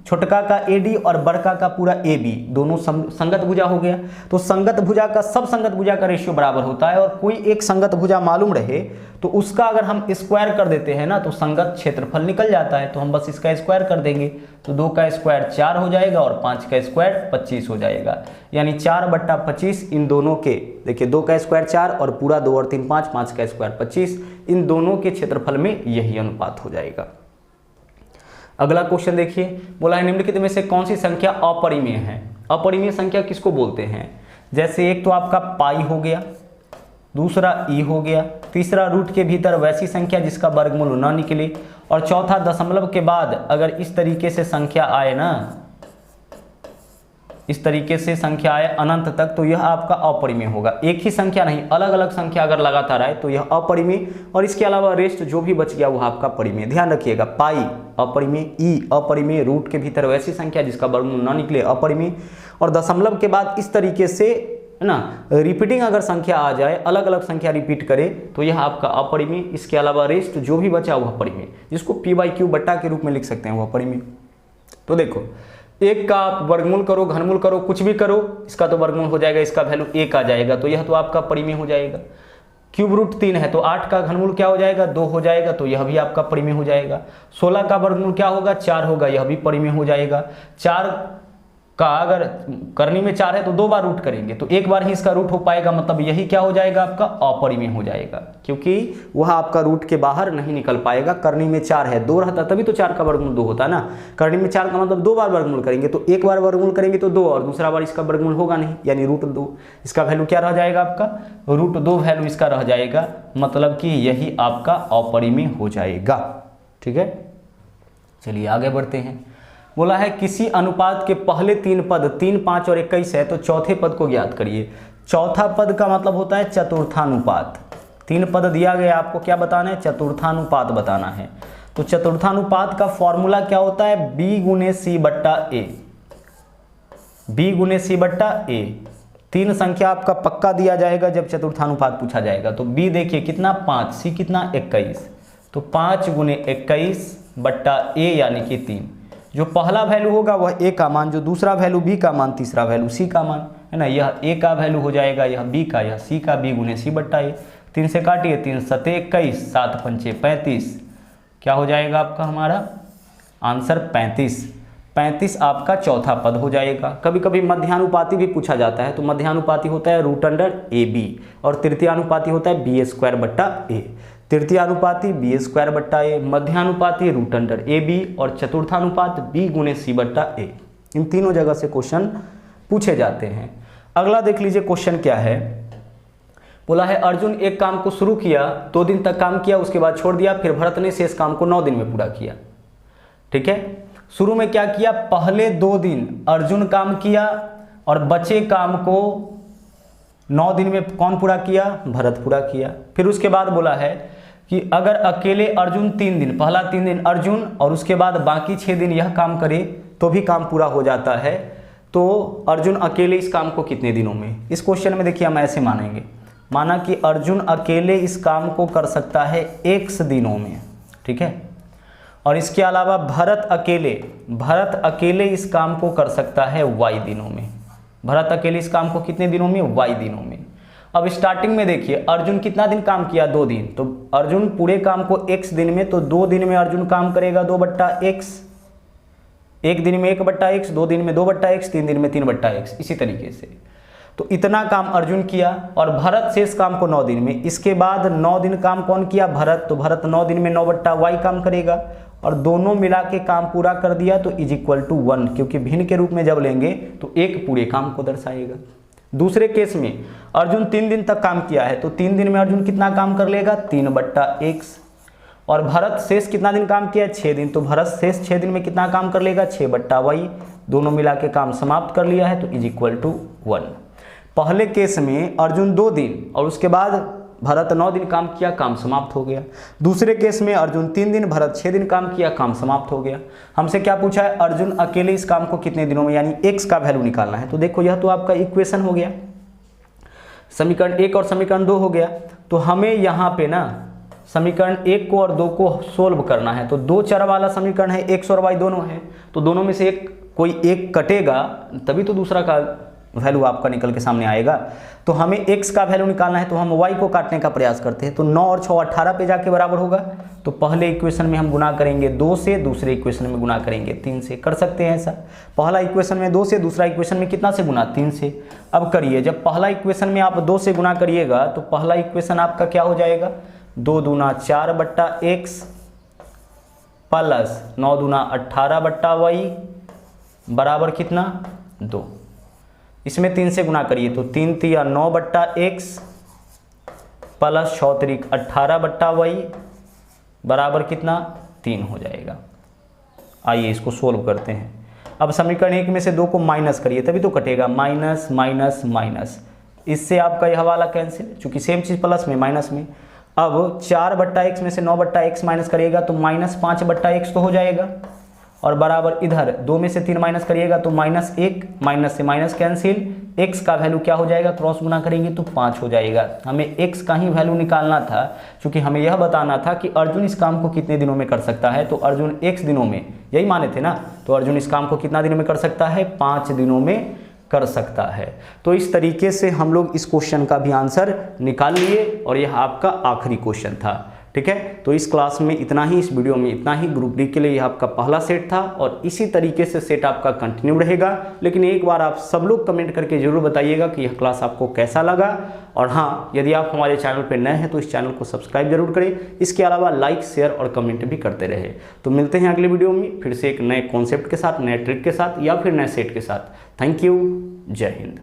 छोटका का AD और बड़का का पूरा AB दोनों संगत भुजा हो गया। तो संगत भुजा का सब संगत भुजा का रेशियो बराबर होता है, और कोई एक संगत भुजा मालूम रहे तो उसका अगर हम स्क्वायर कर देते हैं ना तो संगत क्षेत्रफल निकल जाता है। तो हम बस इसका स्क्वायर कर देंगे, तो 2 का स्क्वायर 4 हो जाएगा और 5 का स्क्वायर 25 हो जाएगा। यानी 4 बट्टा 25 इन दोनों के, देखिए 2 का स्क्वायर 4 और पूरा 2 और 3 5, 5 का स्क्वायर 25, इन दोनों के क्षेत्रफल में यही अनुपात हो जाएगा। अगला क्वेश्चन देखिए, बोला है निम्नलिखित में से कौन सी संख्या अपरिमेय है? अपरिमेय संख्या किसको बोलते हैं? जैसे एक तो आपका पाई हो गया, दूसरा ई हो गया, तीसरा रूट के भीतर वैसी संख्या जिसका वर्गमूल न निकले, और चौथा दशमलव के बाद अगर इस तरीके से संख्या आए ना, इस तरीके से संख्या आए अनंत तक, तो यह आपका अपरिमेय होगा। एक ही संख्या नहीं, अलग अलग संख्या अगर लगातार आए तो यह अपरिमेय, और इसके अलावा रेस्ट जो भी बच गया वह आपका परिमेय। ध्यान रखिएगा, पाई अपरिमेय, ई अपरिमेय, रूट के भीतर वैसी संख्या जिसका वर्गमूल न निकले अपरिमेय, और दशमलव के बाद इस तरीके से है ना रिपीटिंग अगर संख्या आ जाए, अलग अलग संख्या रिपीट करे तो यह आपका अपरिमेय। इसके अलावा रेस्ट जो भी बचा वह परिमेय, जिसको P/Q बट्टा के रूप में लिख सकते हैं, वह परिमेय। तो देखो, एक का आप वर्गमूल करो, घनमूल करो, कुछ भी करो, इसका तो वर्गमूल हो जाएगा, इसका वैल्यू 1 आ जाएगा, तो यह तो आपका परिमेय हो जाएगा। क्यूब रूट 3 है तो 8 का घनमूल क्या हो जाएगा? 2 हो जाएगा, तो यह भी आपका परिमेय हो जाएगा। 16 का वर्गमूल क्या होगा? 4 होगा, यह भी परिमेय हो जाएगा। 4 का अगर करनी में 4 है तो 2 बार रूट करेंगे, तो एक बार ही इसका रूट हो पाएगा, मतलब यही क्या हो जाएगा? आपका अपरिमेय हो जाएगा, क्योंकि वह आपका रूट के बाहर नहीं निकल पाएगा। करनी में 4 है, 2 रहता तभी तो 4 का वर्गमूल 2 होता है ना। करनी में 4 का मतलब 2 बार वर्गमूल करेंगे, तो एक बार वर्गमूल करेंगे तो 2, और दूसरा बार इसका वर्गमूल होगा नहीं, यानी रूट 2। इसका वैल्यू क्या रह जाएगा? आपका रूट 2 वैल्यू इसका रह जाएगा, मतलब कि यही आपका अपरिमेय हो जाएगा। ठीक है, चलिए आगे बढ़ते हैं। बोला है किसी अनुपात के पहले 3 पद 3, 5 और 21 है, तो चौथे पद को ज्ञात करिए। चौथा पद का मतलब होता है चतुर्थानुपात। 3 पद दिया गया, आपको क्या बताना है? चतुर्थानुपात बताना है। तो चतुर्थानुपात का फॉर्मूला क्या होता है? B गुने C बट्टा A। B गुने C बट्टा A। 3 संख्या आपका पक्का दिया जाएगा जब चतुर्थानुपात पूछा जाएगा। तो B देखिए कितना? 5, C कितना? 21, तो 5 गुने 21 बट्टा A यानी कि 3। जो पहला वैल्यू होगा वह A का मान, जो दूसरा वैल्यू B का मान, तीसरा वैल्यू C का मान, है ना। यह A का वैल्यू हो जाएगा, यह B का, यह C का, B गुने C बट्टा A। 3 से काटिए, 3 सते 21, 7 पंचे 35, क्या हो जाएगा आपका हमारा आंसर? 35। 35 आपका चौथा पद हो जाएगा। कभी कभी मध्यानुपाती भी पूछा जाता है, तो मध्यानुपाती होता है √AB, और तृतीयानुपाती होता है B² बट्टा A। तृतीयानुपाती B² बट्टा A, मध्यानुपाती √AB, और चतुर्थानुपात B गुने C बट्टा A। इन तीनों जगह से क्वेश्चन पूछे जाते हैं। अगला देख लीजिए क्वेश्चन क्या है। बोला है अर्जुन एक काम को शुरू किया, 2 दिन तक काम किया, उसके बाद छोड़ दिया, फिर भरत ने शेष काम को 9 दिन में पूरा किया। ठीक है, शुरू में क्या किया? पहले 2 दिन अर्जुन काम किया, और बचे काम को 9 दिन में कौन पूरा किया? भरत पूरा किया। फिर उसके बाद बोला है कि अगर अकेले अर्जुन 3 दिन, पहला 3 दिन अर्जुन और उसके बाद बाकी 6 दिन यह काम करे तो भी काम पूरा हो जाता है, तो अर्जुन अकेले इस काम को कितने दिनों में? इस क्वेश्चन में देखिए हम ऐसे मानेंगे, माना कि अर्जुन अकेले इस काम को कर सकता है x दिनों में, ठीक है, और इसके अलावा भरत अकेले इस काम को कर सकता है y दिनों में। भरत अकेले इस काम को कितने दिनों में? y दिनों में। अब स्टार्टिंग में देखिए अर्जुन कितना दिन काम किया? 2 दिन। तो अर्जुन पूरे काम को x दिन में, तो 2 दिन में अर्जुन काम करेगा 2/x, 1 दिन में 1/x, 2 दिन में 2/x, 3 दिन में 3/x, इसी तरीके से। तो इतना काम अर्जुन किया और भरत शेष काम को 9 दिन में। इसके बाद 9 दिन काम कौन किया? भरत। तो भरत 9 दिन में 9/y काम करेगा और दोनों मिला के काम पूरा कर दिया तो = 1, क्योंकि भिन्न के रूप में जब लेंगे तो एक पूरे काम को दर्शाएगा। दूसरे केस में अर्जुन 3 दिन तक काम किया है, तो 3 दिन में अर्जुन कितना काम कर लेगा? 3/x। और भरत शेष कितना दिन काम किया है? 6 दिन। तो भरत शेष 6 दिन में कितना काम कर लेगा? 6/y। दोनों मिला के काम समाप्त कर लिया है तो = 1। पहले केस में अर्जुन 2 दिन और उसके बाद भरत 9 दिन काम किया, काम समाप्त हो गया। दूसरे केस में अर्जुन 3 दिन, भरत 6 दिन काम किया, काम समाप्त हो गया। हमसे क्या पूछा है? अर्जुन अकेले इस काम को कितने दिनों में, यानी x का वैल्यू निकालना है। तो देखो यह तो आपका इक्वेशन हो गया, समीकरण 1 और समीकरण 2 हो गया। तो हमें यहाँ पे ना समीकरण 1 को और 2 को सोल्व करना है। तो 2 चर वाला समीकरण है, x और y दोनों है, तो दोनों में से कोई एक कटेगा तभी तो दूसरा का वैल्यू आपका निकल के सामने आएगा। तो हमें x का वैल्यू निकालना है, तो हम y को काटने का प्रयास करते हैं। तो 9 और 6 18 पे जाके बराबर होगा। तो पहले इक्वेशन में हम गुना करेंगे 2 से, दूसरे इक्वेशन में गुना करेंगे 3 से। कर सकते हैं ऐसा, पहला इक्वेशन में 2 से, दूसरा इक्वेशन में कितना से गुना? 3 से। अब करिए, जब पहला इक्वेशन में आप 2 से गुना करिएगा तो पहला इक्वेशन आपका क्या हो जाएगा? 2 दूना 4/x प्लस 9 दूना 18/y बराबर कितना? 2। इसमें 3 से गुना करिए तो 3 तिया 9/x प्लस 6 त्रिक 18/y बराबर कितना? 3 हो जाएगा। आइए इसको सोल्व करते हैं। अब समीकरण 1 में से 2 को माइनस करिए तभी तो कटेगा, माइनस माइनस माइनस, इससे आपका यह वाला कैंसिल, चूंकि सेम चीज प्लस में माइनस में। अब 4/x में से 9/x माइनस करिएगा तो -5/x तो हो जाएगा, और बराबर इधर 2 में से 3 माइनस करिएगा तो -1, माइनस से माइनस कैंसिल, x का वैल्यू क्या हो जाएगा? क्रॉस गुना करेंगे तो 5 हो जाएगा। हमें x का ही वैल्यू निकालना था, क्योंकि हमें यह बताना था कि अर्जुन इस काम को कितने दिनों में कर सकता है। तो अर्जुन x दिनों में, यही माने थे ना, तो अर्जुन इस काम को कितना दिनों में कर सकता है? 5 दिनों में कर सकता है। तो इस तरीके से हम लोग इस क्वेश्चन का भी आंसर निकाल लिए और यह आपका आखिरी क्वेश्चन था, ठीक है। तो इस क्लास में इतना ही, इस वीडियो में इतना ही। ग्रुप डी के लिए यह आपका पहला सेट था और इसी तरीके से सेट आपका कंटिन्यू रहेगा। लेकिन एक बार आप सब लोग कमेंट करके जरूर बताइएगा कि यह क्लास आपको कैसा लगा। और हाँ, यदि आप हमारे चैनल पर नए हैं तो इस चैनल को सब्सक्राइब जरूर करें। इसके अलावा लाइक, शेयर और कमेंट भी करते रहे। तो मिलते हैं अगले वीडियो में फिर से एक नए कॉन्सेप्ट के साथ, नए ट्रिक के साथ या फिर नए सेट के साथ। थैंक यू, जय हिंद।